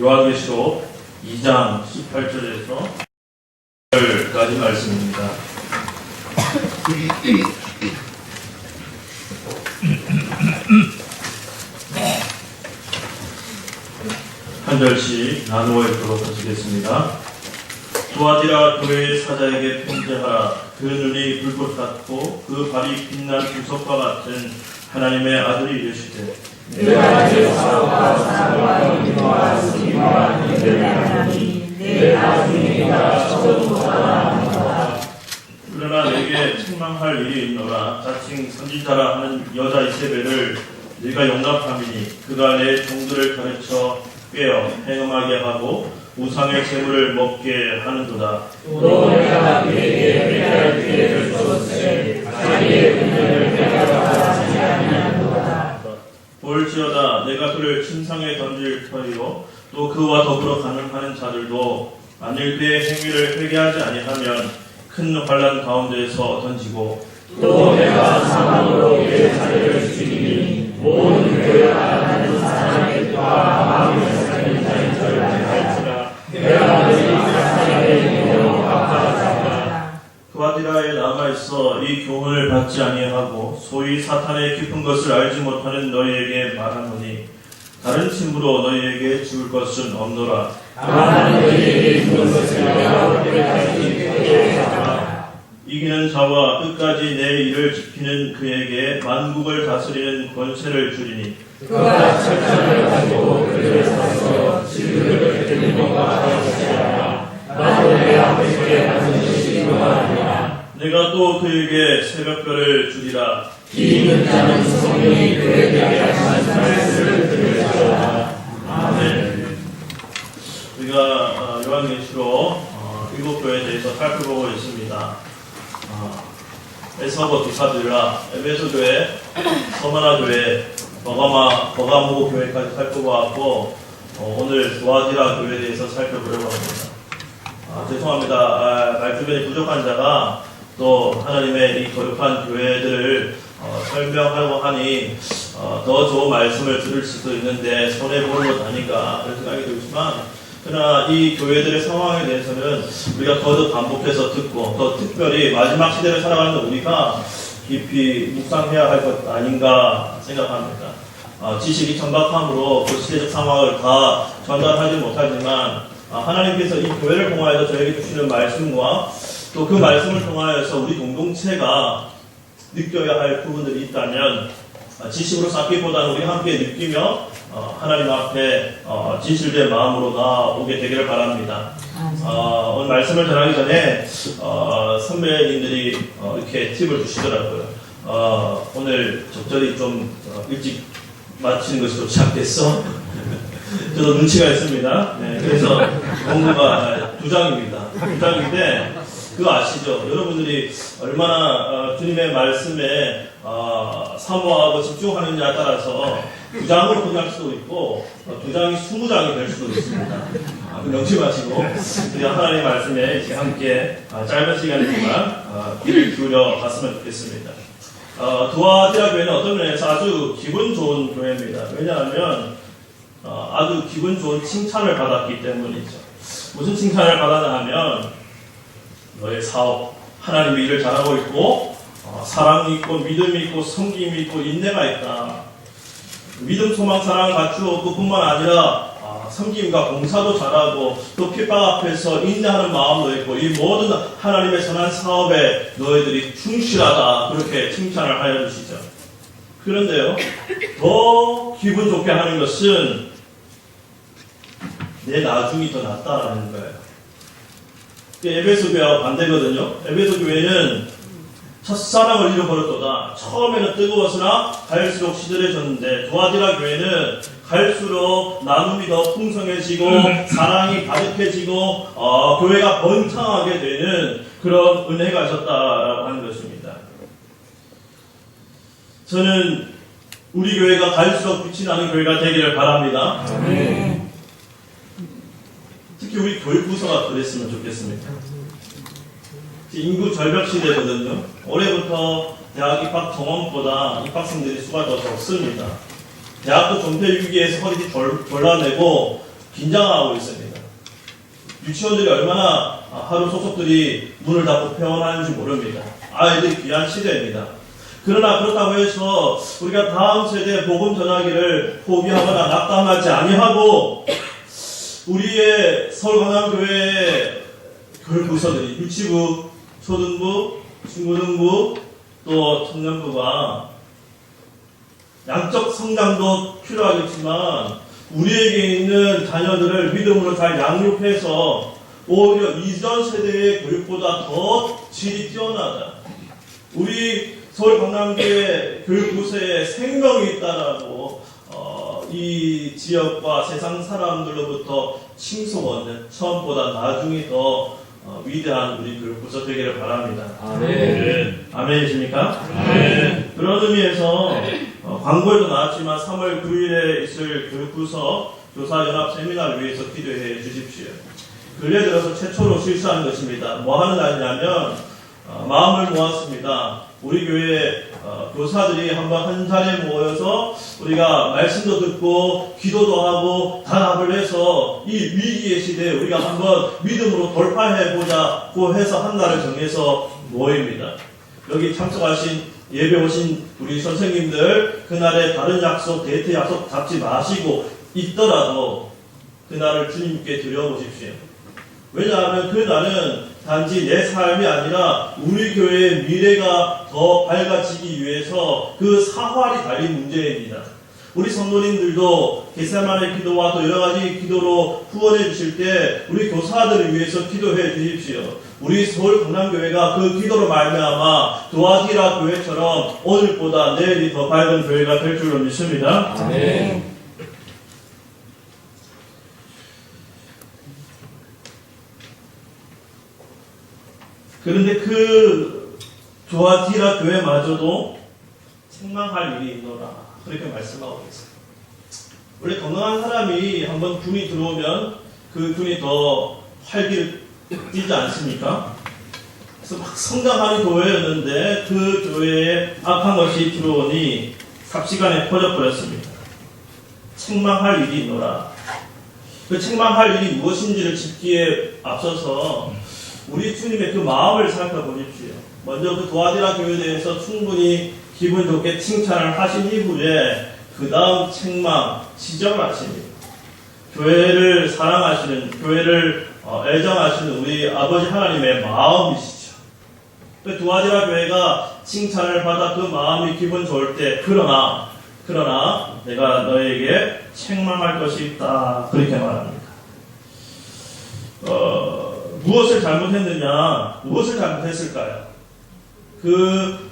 요한계시록 2장 18절에서 10절까지 말씀입니다. 한 절씩 나누어 읽도록 하시겠습니다. 두아디라 교회의 사자에게 편지하라. 그 눈이 불꽃 같고 그 발이 빛난 주석과 같은 하나님의 아들이 이르시되 내가 내 사업과 사랑과 인도와 승리와 인들의 하나님 내 나중에가 처음보다 그러나 내게 책망할 일이 있노라. 자칭 선지자라 하는 여자 이세벨을 네가 용납함이니 그가 내 종들을 가르쳐 꿰어 행음하게 하고 우상의 재물을 먹게 하는도다. 또 내가 그에게 회개할 기회를 주었으니 자기의 분열을 회개하지 아니하노라. 볼지어다 내가 그를 침상에 던질 터이요 또 그와 더불어 가능하는 자들도 만일 그의 행위를 회개하지 아니하면 큰 환난 가운데에서 던지고 또 내가 사망으로 그의 자리를 죽이니 모든 교회가 하는 사람들과 마음을 사는 자인 줄 알지라. 내가 너희 사랑의 영으로 갚아주라. 두아디라에 남아있어 이 교훈을 받지 아니하고 소위 사탄의 깊은 것을 알지 못하는 너희에게 말하노니 다른 침으로 너희에게 줄 것은 없노라. 다만 너희에게 준 것을 내가 올 때까지 회개하라. 이기는 자와 끝까지 내 일을 지키는 그에게 만국을 다스리는 권세를 주리니 그가 철저를 가지고 그를 사서 지구를 드리는 것과 같으시라. 나도 내 아버지께 받은 것이 이러하니라. 내가 또 그에게 새벽별을 주리라. 이 있는 자는 성령이 그에게 하신 말씀을 들으시라. 아멘. 우리가 요한계시록 7교회에 대해서 살펴보고 있습니다. 에서버 두사드라, 에베소교회, 서머나교회, 버가모 교회까지 살펴보았고 오늘 두아디라 교회에 대해서 살펴보려고 합니다. 죄송합니다. 말주변이 부족한 자가 또 하나님의 이 거룩한 교회들을 설명하려고 하니 더 좋은 말씀을 들을 수도 있는데 손해보는 것 아닌가 그런 생각이 들지만 그러나 이 교회들의 상황에 대해서는 우리가 거듭 반복해서 듣고 또 특별히 마지막 시대를 살아가는 우리가 깊이 묵상해야 할 것 아닌가 생각합니다. 지식이 천박함으로 그 시대적 상황을 다 전달하지 못하지만 하나님께서 이 교회를 통하여서 저에게 주시는 말씀과 또 그 말씀을 통하여서 우리 공동체가 느껴야 할 부분들이 있다면 지식으로 쌓기보다는 우리 함께 느끼며 하나님 앞에 진실된 마음으로 나오게 되기를 바랍니다. 오늘 말씀을 전하기 전에 선배님들이 이렇게 팁을 주시더라고요. 오늘 적절히 좀 일찍 마치는 것이 좋지 않겠어? 저도 눈치가 있습니다. 네, 그래서 공부가 2장입니다. 2장인데 그거 아시죠? 여러분들이 얼마나 주님의 말씀에 사모하고 집중하느냐에 따라서 2장으로 끝날 수도 있고 2장이 20장이 될 수도 있습니다. 명심하시고 우리 하나님의 말씀에 이렇게 함께 짧은 시간이지만 귀를 기울여 봤으면 좋겠습니다. 두아디라 교회는 어떤 면에서 아주 기분 좋은 교회입니다. 왜냐하면 아주 기분 좋은 칭찬을 받았기 때문이죠. 무슨 칭찬을 받았나 하면 너의 사업, 하나님의 일을 잘하고 있고 사랑이 있고 믿음이 있고 섬김이 있고 인내가 있다. 믿음, 소망, 사랑 갖추어 그뿐만 아니라 섬김과 봉사도 잘하고 또 핍박 앞에서 인내하는 마음도 있고 이 모든 하나님의 선한 사업에 너희들이 충실하다. 그렇게 칭찬을 하여 주시죠. 그런데요, 더 기분 좋게 하는 것은 내 나중이 더 낫다라는 거예요. 에베소 교회와 반대거든요. 에베소 교회는 첫사랑을 잃어버렸도다. 처음에는 뜨거웠으나 갈수록 시들해졌는데 두아디라 교회는 갈수록 나눔이 더 풍성해지고 사랑이 가득해지고 교회가 번창하게 되는 그런 은혜가 있었다라고 하는 것입니다. 저는 우리 교회가 갈수록 빛이 나는 교회가 되기를 바랍니다. 특히 우리 교육부서가 그랬으면 좋겠습니다. 인구 절벽 시대거든요. 올해부터 대학 입학 정원보다 입학생들이 수가 더 적습니다. 대학도 존폐 위기에서 허리띠 졸라내고 긴장하고 있습니다. 유치원들이 얼마나 하루 속속들이 문을 닫고 폐원하는지 모릅니다. 아이들이 귀한 시대입니다. 그러나 그렇다고 해서 우리가 다음 세대 복음 전하기를 포기하거나 낙담하지 아니하고 우리의 서울광남교회의 교육부서들이 유치부, 초등부, 중고등부, 또 청년부가 양적 성장도 필요하겠지만 우리에게 있는 자녀들을 믿음으로 잘 양육해서 오히려 이전 세대의 교육보다 더 질이 뛰어나다. 우리 서울 강남교회 교육부서에 생명이 있다라고 이 지역과 세상 사람들로부터 칭송받는 처음보다 나중에 더 위대한 우리 교육부서 되기를 바랍니다. 아멘. 아멘이십니까? 아멘. 그런 의미에서 광고에도 나왔지만 3월 9일에 있을 교육부서 교사연합 세미나를 위해서 기도해 주십시오. 근래 들어서 최초로 실시하는 것입니다. 뭐 하는 날이냐면 마음을 모았습니다. 우리 교회 교사들이 한번 한 자리에 모여서 우리가 말씀도 듣고 기도도 하고 단합을 해서 이 위기의 시대에 우리가 한번 믿음으로 돌파해보자고 해서 한 날을 정해서 모입니다. 여기 참석하신 예배 오신 우리 선생님들 그날에 다른 약속, 데이트 약속 잡지 마시고 있더라도 그날을 주님께 드려보십시오. 왜냐하면 그날은 단지 내 삶이 아니라 우리 교회의 미래가 더 밝아지기 위해서 그 사활이 달린 문제입니다. 우리 성도님들도 겟세마네 기도와 또 여러 가지 기도로 후원해 주실 때 우리 교사들을 위해서 기도해 주십시오. 우리 서울 강남교회가 그 기도로 말미암아 도아디라 교회처럼 오늘보다 내일이 더 밝은 교회가 될 줄로 믿습니다. 아멘. 그런데 그 도아디라 교회마저도 책망할 일이 있노라 그렇게 말씀하고 있어요. 원래 건강한 사람이 한번 균이 들어오면 그 균이 더 활기를 띠지 않습니까? 그래서 막 성장하는 교회였는데 그 교회에 악한 것이 들어오니 삽시간에 퍼져버렸습니다. 책망할 일이 있노라. 그 책망할 일이 무엇인지를 짚기에 앞서서 우리 주님의 그 마음을 살펴보십시오. 먼저 그 도아디라 교회에 대해서 충분히 기분 좋게 칭찬을 하신 이후에 그 다음 책망, 지적을 하십니다. 교회를 사랑하시는, 교회를 애정하시는 우리 아버지 하나님의 마음이시죠. 그 도아디라 교회가 칭찬을 받아 그 마음이 기분 좋을 때 그러나 내가 너에게 책망할 것이 있다 그렇게 말합니다. 무엇을 잘못했느냐? 무엇을 잘못했을까요? 그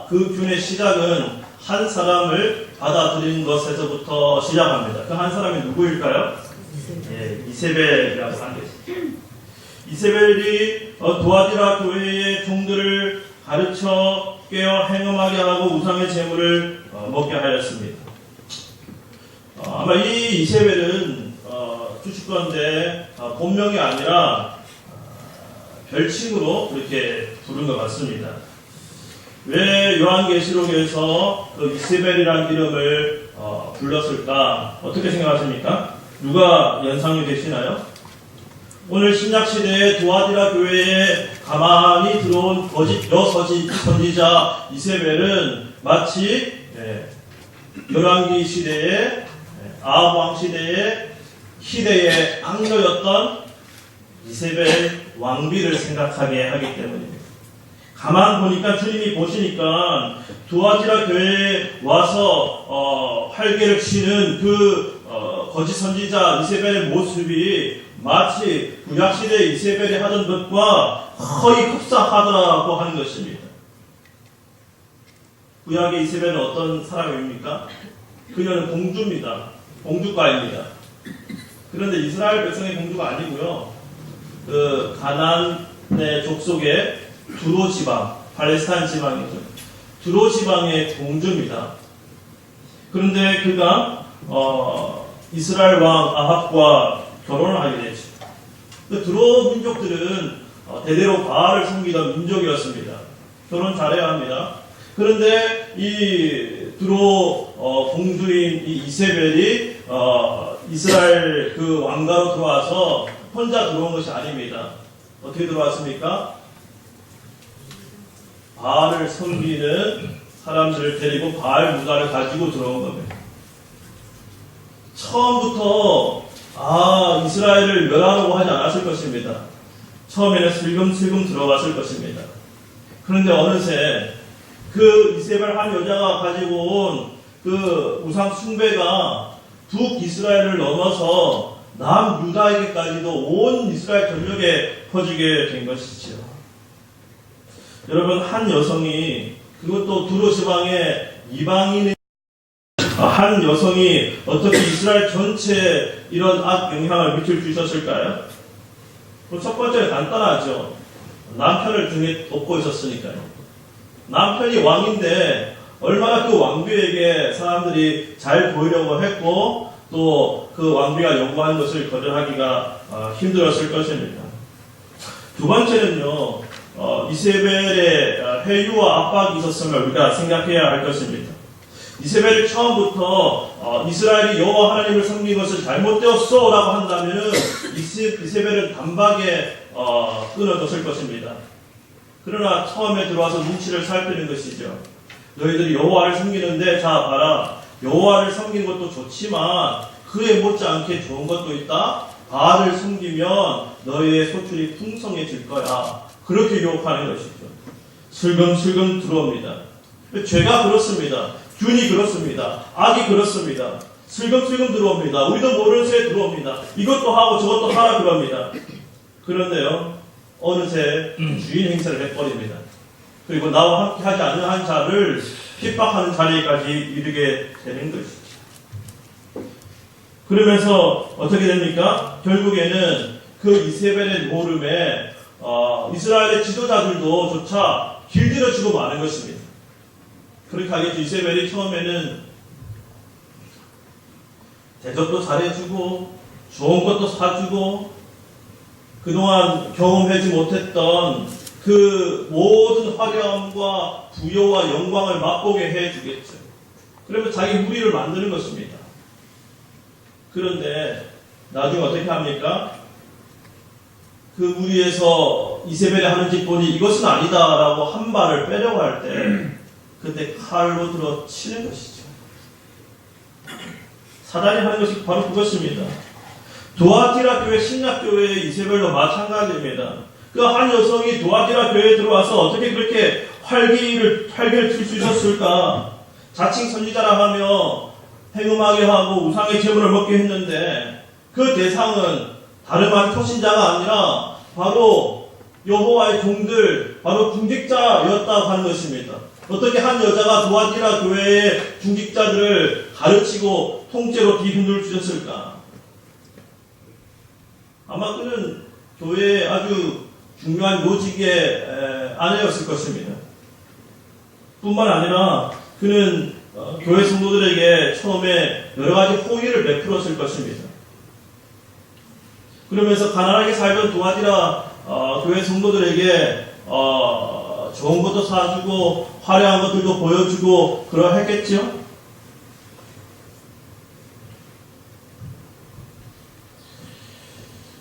균의 시작은 한 사람을 받아들인 것에서부터 시작합니다. 그 한 사람이 누구일까요? 이세벨이라고 하는 것이죠. 이세벨이 도아디라 교회의 종들을 가르쳐 깨어 행음하게 하고 우상의 재물을 먹게 하였습니다. 아마 이 이세벨은 주식건데 본명이 아니라 별칭으로 그렇게 부른 것 같습니다. 왜 요한계시록에서 그 이세벨이라는 이름을 불렀을까? 어떻게 생각하십니까? 누가 연상이 되시나요? 오늘 신약시대의 도아디라 교회에 가만히 들어온 거짓 여선지자 이세벨은 마치 열왕기 시대의 아합 왕 시대의 악녀였던 이세벨 왕비를 생각하게 하기 때문입니다. 가만 보니까 주님이 보시니까 도아디라 교회에 와서 활개를 치는 그 거짓 선지자 이세벨의 모습이 마치 구약시대 이세벨이 하던 것과 거의 흡사하다고 하는 것입니다. 구약의 이세벨은 어떤 사람입니까? 그녀는 공주입니다. 공주가입니다. 그런데 이스라엘 백성의 공주가 아니고요. 그 가나안의 족속의 두로 지방, 팔레스타인 지방이죠. 두로 지방의 공주입니다. 그런데 그가 이스라엘 왕 아합과 결혼을 하게 되죠. 그 두로 민족들은 대대로 바알을 섬기던 민족이었습니다. 결혼 잘해야 합니다. 그런데 이 두로 공주인 이 이세벨이 이스라엘 그 왕가로 들어와서 혼자 들어온 것이 아닙니다. 어떻게 들어왔습니까? 바알을 섬기는 사람들을 데리고 바알 문화를 가지고 들어온 겁니다. 처음부터 이스라엘을 멸하려고 하지 않았을 것입니다. 처음에는 슬금슬금 들어갔을 것입니다. 그런데 어느새 그 이세벨 한 여자가 가지고 온 그 우상 숭배가 북이스라엘을 넘어서 남유다에게까지도 온 이스라엘 전역에 퍼지게 된 것이지요. 여러분, 한 여성이, 그것도 두로 지방의 이방인의 한 여성이 어떻게 이스라엘 전체에 이런 악영향을 미칠 수 있었을까요? 첫 번째는 간단하죠. 남편을 등에 업고 있었으니까요. 남편이 왕인데 얼마나 그 왕비에게 사람들이 잘 보이려고 했고 또 그 왕비가 요구한 것을 거절하기가 힘들었을 것입니다. 두 번째는요, 이세벨의 회유와 압박이 있었음을 우리가 생각해야 할 것입니다. 이세벨이 처음부터 이스라엘이 여호와 하나님을 섬긴 것을 잘못되었어 라고 한다면 이세벨은 단박에 끊어졌을 것입니다. 그러나 처음에 들어와서 눈치를 살피는 것이죠. 너희들이 여호와를 섬기는데 자 봐라, 여호와를 섬기는 것도 좋지만 그에 못지않게 좋은 것도 있다. 바알을 섬기면 너희의 소출이 풍성해질 거야. 그렇게 유혹하는 것이죠. 슬금슬금 들어옵니다. 죄가 그렇습니다. 균이 그렇습니다. 악이 그렇습니다. 슬금슬금 들어옵니다. 우리도 모르는 새에 들어옵니다. 이것도 하고 저것도 하라 그럽니다. 그런데요, 어느새 주인 행세를 해버립니다. 그리고 나와 함께 하지 않는 한 자를 핍박하는 자리까지 이르게 되는 것이죠. 그러면서 어떻게 됩니까? 결국에는 그 이세벨의 노름에 이스라엘의 지도자들도 조차 길들여지고 마는 것입니다. 그렇게 하겠죠. 이세벨이 처음에는 대접도 잘해주고 좋은 것도 사주고 그동안 경험하지 못했던 그 모든 화려함과 부여와 영광을 맛보게 해주겠죠. 그러면 자기 무리를 만드는 것입니다. 그런데 나중에 어떻게 합니까? 그 무리에서 이세벨이 하는 짓 보니 이것은 아니다라고 한 발을 빼려고 할 때 그때 칼로 들어 치는 것이죠. 사단이 하는 것이 바로 그것입니다. 도아티라 교회, 신약교회의 이세벨도 마찬가지입니다. 그 한 여성이 도아티라 교회에 들어와서 어떻게 그렇게 활기를 칠 수 있었을까? 자칭 선지자라 하며 행음하게 하고 우상의 제물을 먹게 했는데 그 대상은 다름 아닌 토신자가 아니라 바로 여호와의 종들, 바로 중직자였다고 하는 것입니다. 어떻게 한 여자가 도아티라 교회의 중직자들을 가르치고 통째로 뒤흔들 수 있었을까? 아마 그는 교회의 아주 중요한 요직의 아내였을 것입니다. 뿐만 아니라 그는 교회 성도들에게 처음에 여러 가지 호의를 베풀었을 것입니다. 그러면서 가난하게 살던 도아티라 교회 성도들에게 좋은 것도 사주고 화려한 것들도 보여주고 그러했겠죠.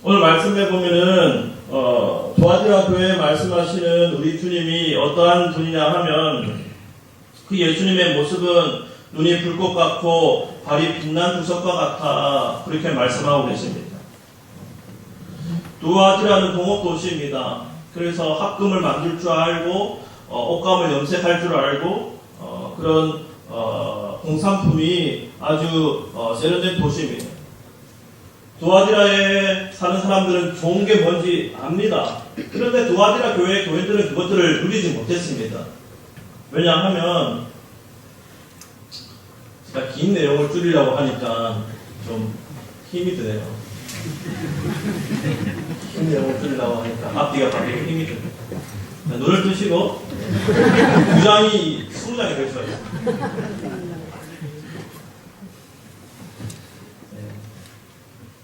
오늘 말씀해 보면은 도아티라 교회에 말씀하시는 우리 주님이 어떠한 분이냐 하면 그 예수님의 모습은 눈이 불꽃 같고 발이 빛난 주석과 같아 그렇게 말씀하고 계십니다. 도아티라는 동업 도시입니다. 그래서 합금을 만들 줄 알고 옷감을 염색할 줄 알고 그런 공산품이 아주 세련된 도시입니다. 도아티라에 사는 사람들은 좋은 게 뭔지 압니다. 그런데 도아티라 교회의 교인들은 그것들을 누리지 못했습니다. 왜냐하면 제가 긴 내용을 줄이려고 하니까 좀 힘이 드네요. 긴 내용을 줄이려고 하니까 앞뒤가 바뀌고 힘이 드네요. 눈을 뜨시고 2장이 20장이 될 수가 있어요.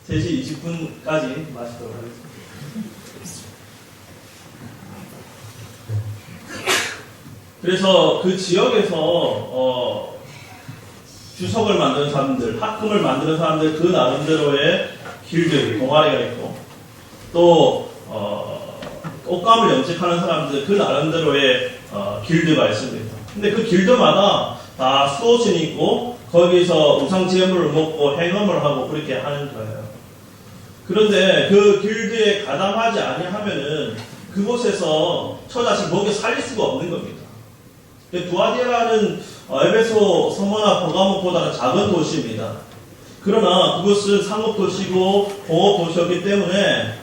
3시 20분까지 마시도록 하겠습니다. 그래서 그 지역에서 주석을 만드는 사람들, 학금을 만드는 사람들 그 나름대로의 길드, 동아리가 있고 또 옷감을 염색하는 사람들 그 나름대로의 길드가 있습니다. 근데 그 길드마다 다 수호신이 있고 거기서 우상제물을 먹고 행음을 하고 그렇게 하는 거예요. 그런데 그 길드에 가담하지 아니하면은 그곳에서 처자식 먹여 살릴 수가 없는 겁니다. 두아디라는 에베소 서머나 버가모보다는 작은 도시입니다. 그러나 그것은 상업 도시고 공업 도시였기 때문에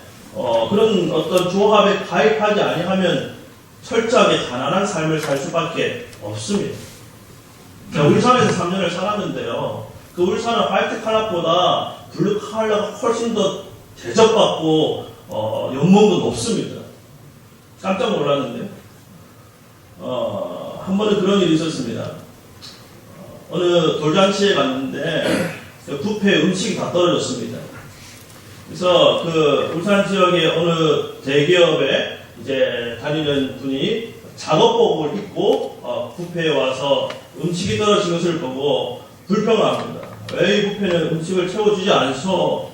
그런 어떤 조합에 가입하지 아니하면 철저하게 가난한 삶을 살 수밖에 없습니다. 제가 울산에서 3년을 살았는데요. 그 울산은 화이트 칼라보다 블루 칼라가 훨씬 더 대접받고 연봉도 높습니다. 깜짝 놀랐는데 한 번은 그런 일이 있었습니다. 어느 돌잔치에 갔는데 뷔페 음식이 다 떨어졌습니다. 그래서 그 울산 지역의 어느 대기업에 이제 다니는 분이 작업복을 입고 뷔페에 와서 음식이 떨어진 것을 보고 불평을 합니다. 왜 이 뷔페는 음식을 채워주지 않소?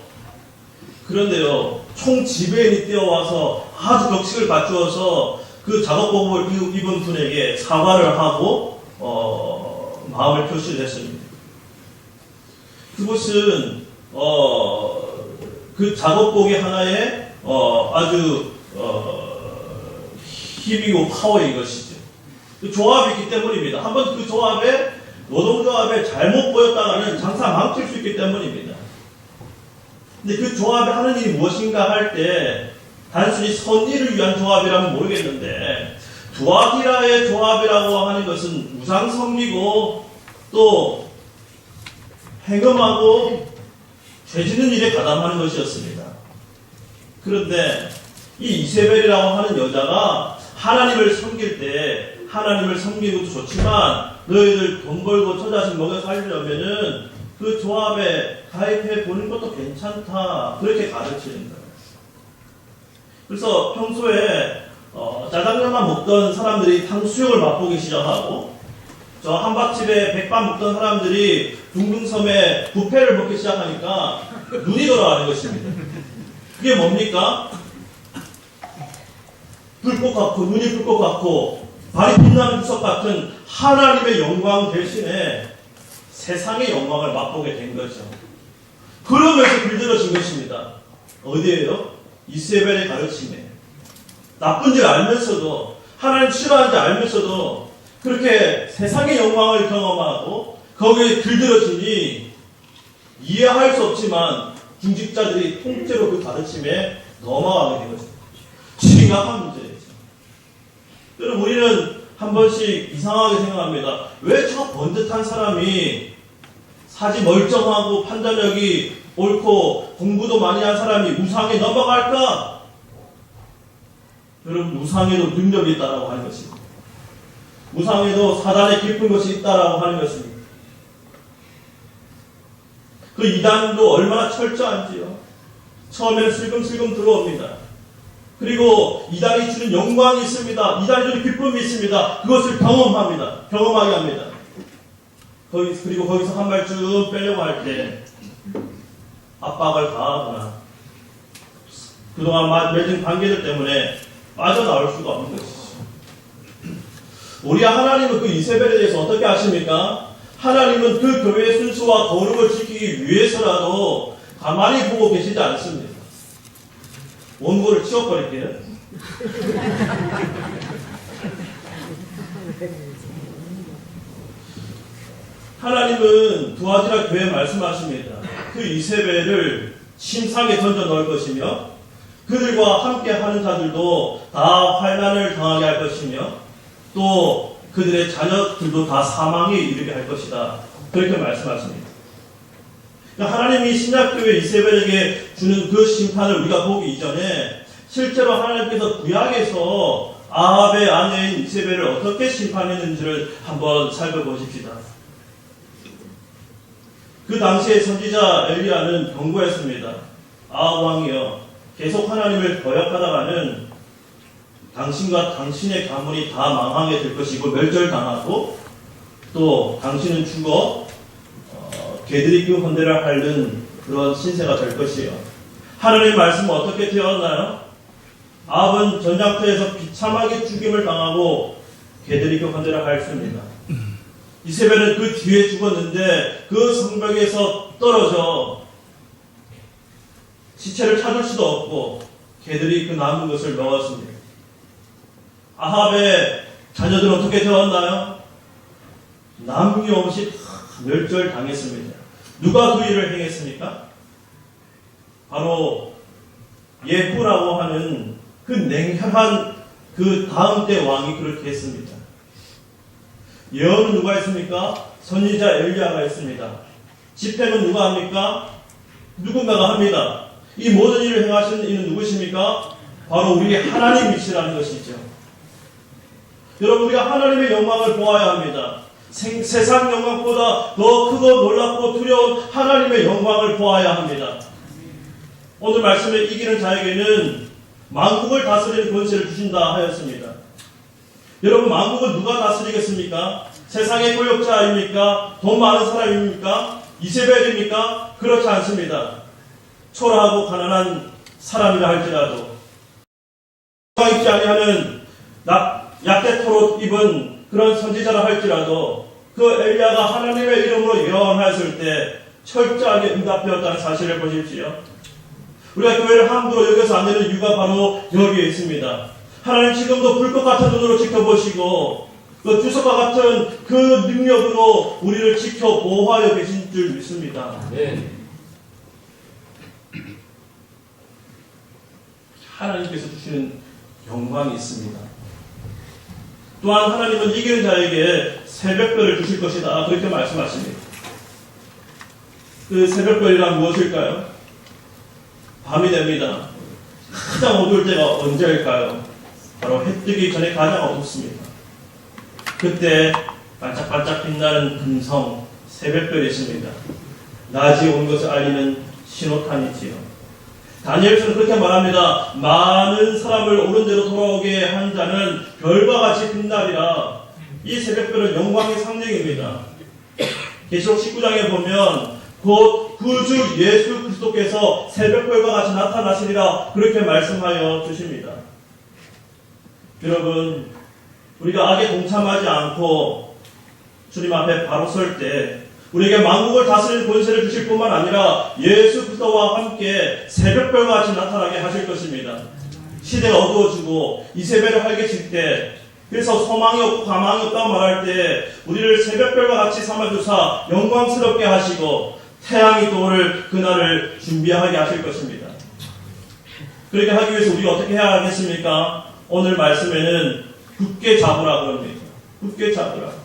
그런데요, 총 지배인이 뛰어와서 아주 격식을 갖추어서 그 작업복을 입은 분에게 사과를 하고 마음을 표시를 했습니다. 그것은 그 작업복이 하나의 아주 힘이고 파워인 것이죠. 그 조합이 있기 때문입니다. 한번 그 조합에 노동조합에 잘못 보였다가는 장사 망칠 수 있기 때문입니다. 근데 그 조합에 하는 일이 무엇인가 할 때 단순히 선의를 위한 조합이라면 모르겠는데 두아디라의 조합이라고 하는 것은 우상숭배고 또 행음하고 죄짓는 일에 가담하는 것이었습니다. 그런데 이 이세벨이라고 하는 여자가 하나님을 섬길 때 하나님을 섬기는 것도 좋지만 너희들 돈 벌고 처자식 먹여 살려면은 그 조합에 가입해 보는 것도 괜찮다. 그렇게 가르치는 거예요. 그래서 평소에 짜장면만 먹던 사람들이 탕수육을 맛보기 시작하고 저 한밥집에 백반 먹던 사람들이 둥둥섬에 뷔페를 먹기 시작하니까 눈이 돌아가는 것입니다. 그게 뭡니까? 불꽃 같고 눈이 불꽃 같고 발이 빛나는 주석 같은 하나님의 영광 대신에 세상의 영광을 맛보게 된 거죠. 그러면서 길들여진 것입니다. 어디에요? 이세벨의 가르침에. 나쁜 줄 알면서도 하나님 싫어하는 줄 알면서도 그렇게 세상의 영광을 경험하고 거기에 길들여지니 이해할 수 없지만 중직자들이 통째로 그 가르침에 넘어가게 된 것입니다. 심각한 문제죠. 여러분 우리는 한 번씩 이상하게 생각합니다. 왜 저 번듯한 사람이 사지 멀쩡하고 판단력이 옳고 공부도 많이 한 사람이 우상에 넘어갈까? 여러분 우상에도 능력이 있다라고 하는 것입니다. 우상에도 사단의 깊은 것이 있다라고 하는 것입니다. 그 이단도 얼마나 철저한지요. 처음에는 슬금슬금 들어옵니다. 그리고 이단이 주는 영광이 있습니다. 이단이 주는 기쁨이 있습니다. 그것을 경험하게 합니다. 그리고 거기서 한 발 쭉 빼려고 할 때 압박을 가하거나 그동안 맺은 관계들 때문에 빠져나올 수가 없는 것이죠. 우리 하나님은 그 이세벨에 대해서 어떻게 아십니까? 하나님은 그 교회의 순수와 거룩을 지키기 위해서라도 가만히 보고 계시지 않습니다. 원고를 치워버릴게요. 하나님은 두아디라 교회에 말씀하십니다. 그 이세벨을 심상에 던져 넣을 것이며 그들과 함께 하는 자들도 다 환난을 당하게 할 것이며 또 그들의 자녀들도 다 사망에 이르게 할 것이다. 그렇게 말씀하십니다. 하나님이 신약교회 이세벨에게 주는 그 심판을 우리가 보기 이전에 실제로 하나님께서 구약에서 아합의 아내인 이세벨을 어떻게 심판했는지를 한번 살펴보십시다. 그 당시에 선지자 엘리야는 경고했습니다. 아합 왕이여 계속 하나님을 거역하다가는 당신과 당신의 가문이 다 망하게 될 것이고 멸절당하고 또 당신은 죽어 개들이 그 헌대를 핥는 그런 신세가 될 것이요. 하나님의 말씀은 어떻게 되었나요? 아합은 전장터에서 비참하게 죽임을 당하고 개들이 그 헌대를 핥습니다. 이세벨은 그 뒤에 죽었는데 그 성벽에서 떨어져 시체를 찾을 수도 없고 개들이 그 남은 것을 먹었습니다. 아합의 자녀들은 어떻게 되었나요? 남김없이 멸절당했습니다. 누가 그 일을 행했습니까? 바로 예후라고 하는 그 냉혈한 그 다음 때 왕이 그렇게 했습니다. 예언은 누가 했습니까? 선지자 엘리야가 했습니다. 집행은 누가 합니까? 누군가가 합니다. 이 모든 일을 행하시는 이는 누구십니까? 바로 우리 하나님이시라는 것이죠. 여러분, 우리가 하나님의 영광을 보아야 합니다. 세상 영광보다 더 크고 놀랍고 두려운 하나님의 영광을 보아야 합니다. 오늘 말씀에 이기는 자에게는 만국을 다스리는 권세를 주신다 하였습니다. 여러분, 만국을 누가 다스리겠습니까? 세상의 권력자입니까? 돈 많은 사람입니까? 이세벨입니까? 그렇지 않습니다. 초라하고 가난한 사람이라 할지라도 입지 아니하는 약대토로 입은 그런 선지자라 할지라도 그 엘리야가 하나님의 이름으로 예언하였을 때 철저하게 응답되었다는 사실을 보십시오. 우리가 교회를 함부로 여겨서 안 되는 이유가 바로 여기에 있습니다. 하나님 지금도 불꽃 같은 눈으로 지켜보시고 그 주석과 같은 그 능력으로 우리를 지켜 보호하여 계신 줄 믿습니다. 네. 하나님께서 주시는 영광이 있습니다. 또한 하나님은 이기는 자에게 새벽별을 주실 것이다. 그렇게 말씀하십니다. 그 새벽별이란 무엇일까요? 밤이 됩니다. 가장 어두울 때가 언제일까요? 바로 해 뜨기 전에 가장 어둡습니다. 그때 반짝반짝 빛나는 금성 새벽별이 있습니다. 낮이 온 것을 알리는 신호탄이지요. 다니엘서는 그렇게 말합니다. 많은 사람을 옳은 대로 돌아오게 한 자는 별과 같이 빛나리라. 이 새벽별은 영광의 상징입니다. 계시록 19장에 보면 곧 구주 예수 그리스도께서 새벽별과 같이 나타나시리라 그렇게 말씀하여 주십니다. 여러분, 우리가 악에 동참하지 않고 주님 앞에 바로 설 때 우리에게 만국을 다스리는 권세를 주실 뿐만 아니라 예수 그리스도와 함께 새벽별과 같이 나타나게 하실 것입니다. 시대가 어두워지고 이세벨을 활개칠 때, 그래서 소망이 없고 가망이 없다고 말할 때 우리를 새벽별과 같이 삼아주사 영광스럽게 하시고 태양이 떠오를 그날을 준비하게 하실 것입니다. 그렇게 하기 위해서 우리가 어떻게 해야 하겠습니까? 오늘 말씀에는 굳게 잡으라 그럽니다. 굳게 잡으라.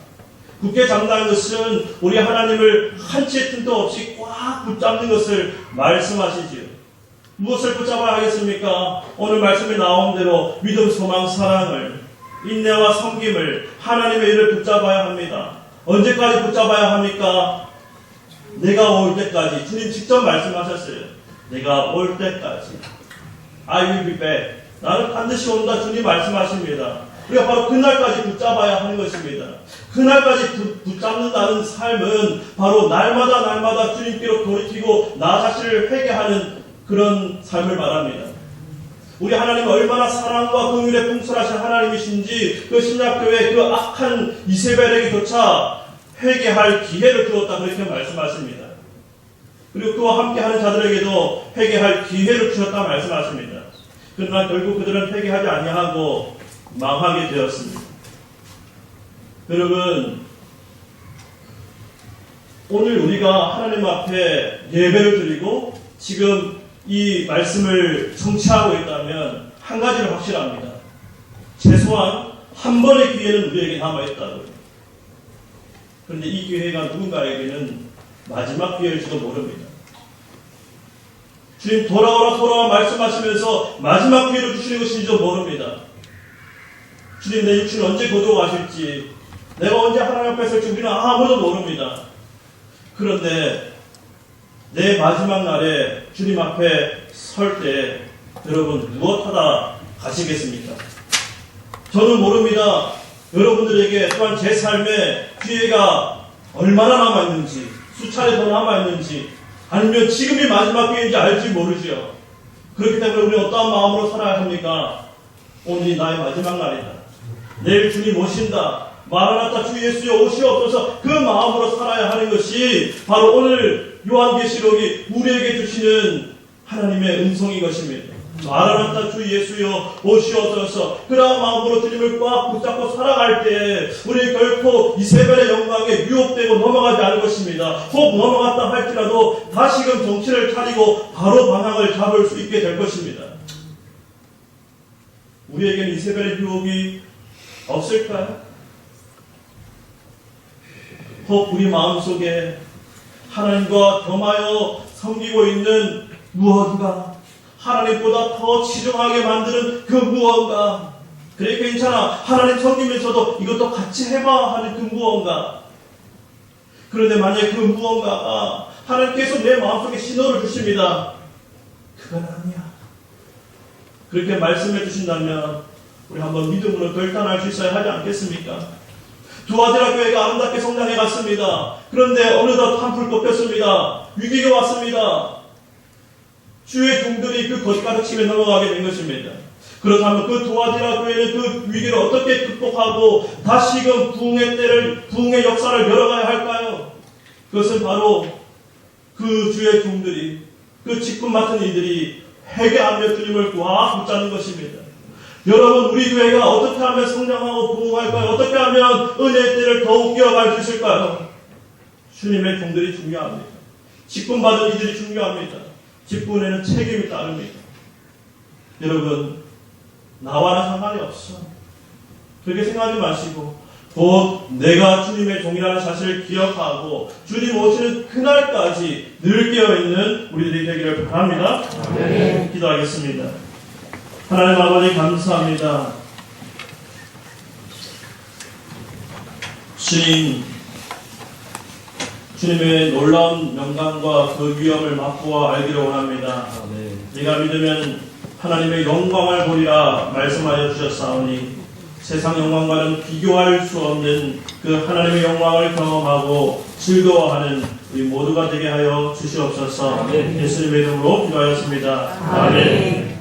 굳게 잡는다는 것은 우리 하나님을 한치의 틈도 없이 꽉 붙잡는 것을 말씀하시지요. 무엇을 붙잡아야 하겠습니까? 오늘 말씀에 나온 대로 믿음, 소망, 사랑을, 인내와 섬김을, 하나님의 일을 붙잡아야 합니다. 언제까지 붙잡아야 합니까? 내가 올 때까지. 주님 직접 말씀하셨어요. 내가 올 때까지. I will be back. 나는 반드시 온다. 주님 말씀하십니다. 우리가 바로 그날까지 붙잡아야 하는 것입니다. 그날까지 붙잡는다는 삶은 바로 날마다 주님께로 돌이키고 나 자신을 회개하는 그런 삶을 말합니다. 우리 하나님은 얼마나 사랑과 긍휼에 풍성하신 하나님이신지 그 신약교회 그 악한 이세벨에게조차 회개할 기회를 주었다 그렇게 말씀하십니다. 그리고 그와 함께하는 자들에게도 회개할 기회를 주셨다 말씀하십니다. 그러나 결국 그들은 회개하지 아니하고 망하게 되었습니다. 여러분, 오늘 우리가 하나님 앞에 예배를 드리고 지금 이 말씀을 청취하고 있다면 한 가지를 확실합니다. 최소한 한 번의 기회는 우리에게 남아있다고요. 그런데 이 기회가 누군가에게는 마지막 기회일지도 모릅니다. 주님 돌아오라 말씀하시면서 마지막 기회를 주시는 것인지도 모릅니다. 주님, 내 육신을 언제 거두어가실지, 내가 언제 하나님 앞에 설지 우리는 아무도 모릅니다. 그런데 내 마지막 날에 주님 앞에 설 때 여러분 무엇하다 가시겠습니까? 저는 모릅니다. 여러분들에게 또한 제 삶에 기회가 얼마나 남아있는지, 수차례 더 남아있는지 아니면 지금이 마지막 기회인지 알지 모르지요. 그렇기 때문에 우리는 어떠한 마음으로 살아야 합니까? 오늘이 나의 마지막 날이다. 내일 주님 오신다. 마라나타 주 예수여 오시옵소서. 그 마음으로 살아야 하는 것이 바로 오늘 요한계시록이 우리에게 주시는 하나님의 음성인 것입니다. 마라나타 주 예수여 오시옵소서. 그러한 마음으로 주님을 꽉 붙잡고 살아갈 때 우리 결코 이세벨의 영광에 유혹되고 넘어가지 않을 것입니다. 혹 넘어갔다 할지라도 다시금 정신을 차리고 바로 방향을 잡을 수 있게 될 것입니다. 우리에게는 이세벨의 유혹이 없을까요? 혹 우리 마음속에 하나님과 겸하여 섬기고 있는 무언가, 하나님보다 더 치중하게 만드는 그 무언가, 그래 괜찮아 하나님 섬기면서도 이것도 같이 해봐 하는 그 무언가. 그런데 만약에 그 무언가가 하나님께서 내 마음속에 신호를 주십니다. 그건 아니야. 그렇게 말씀해 주신다면 우리 한번 믿음으로 결단할 수 있어야 하지 않겠습니까? 두아디라 교회가 아름답게 성장해 갔습니다. 그런데 어느덧 한풀 꺾였습니다. 위기가 왔습니다. 주의 종들이 그 거짓가득 치며 넘어가게 된 것입니다. 그렇다면 그 두아디라 교회는 그 위기를 어떻게 극복하고 다시금 부흥의 역사를 열어가야 할까요? 그것은 바로 그 주의 종들이, 그 직분 맡은 이들이 회개하며 주님을 꽉 붙잡는 것입니다. 여러분, 우리 교회가 어떻게 하면 성장하고 부흥할까요? 어떻게 하면 은혜의 때를 더욱 이어갈 수 있을까요? 주님의 종들이 중요합니다. 직분 받은 이들이 중요합니다. 직분에는 책임이 따릅니다. 여러분, 나와는 상관이 없어. 그렇게 생각하지 마시고 곧 내가 주님의 종이라는 사실을 기억하고 주님 오시는 그날까지 늘 깨어있는 우리들이 되기를 바랍니다. 네. 기도하겠습니다. 하나님 아버지 감사합니다. 주님의 놀라운 영광과 그 위엄을 맛보아 알기를 원합니다. 네가 믿으면 하나님의 영광을 보리라 말씀하여 주셨사오니 세상 영광과는 비교할 수 없는 그 하나님의 영광을 경험하고 즐거워하는 우리 모두가 되게 하여 주시옵소서. 예수님의 이름으로 기도하였습니다. 아멘.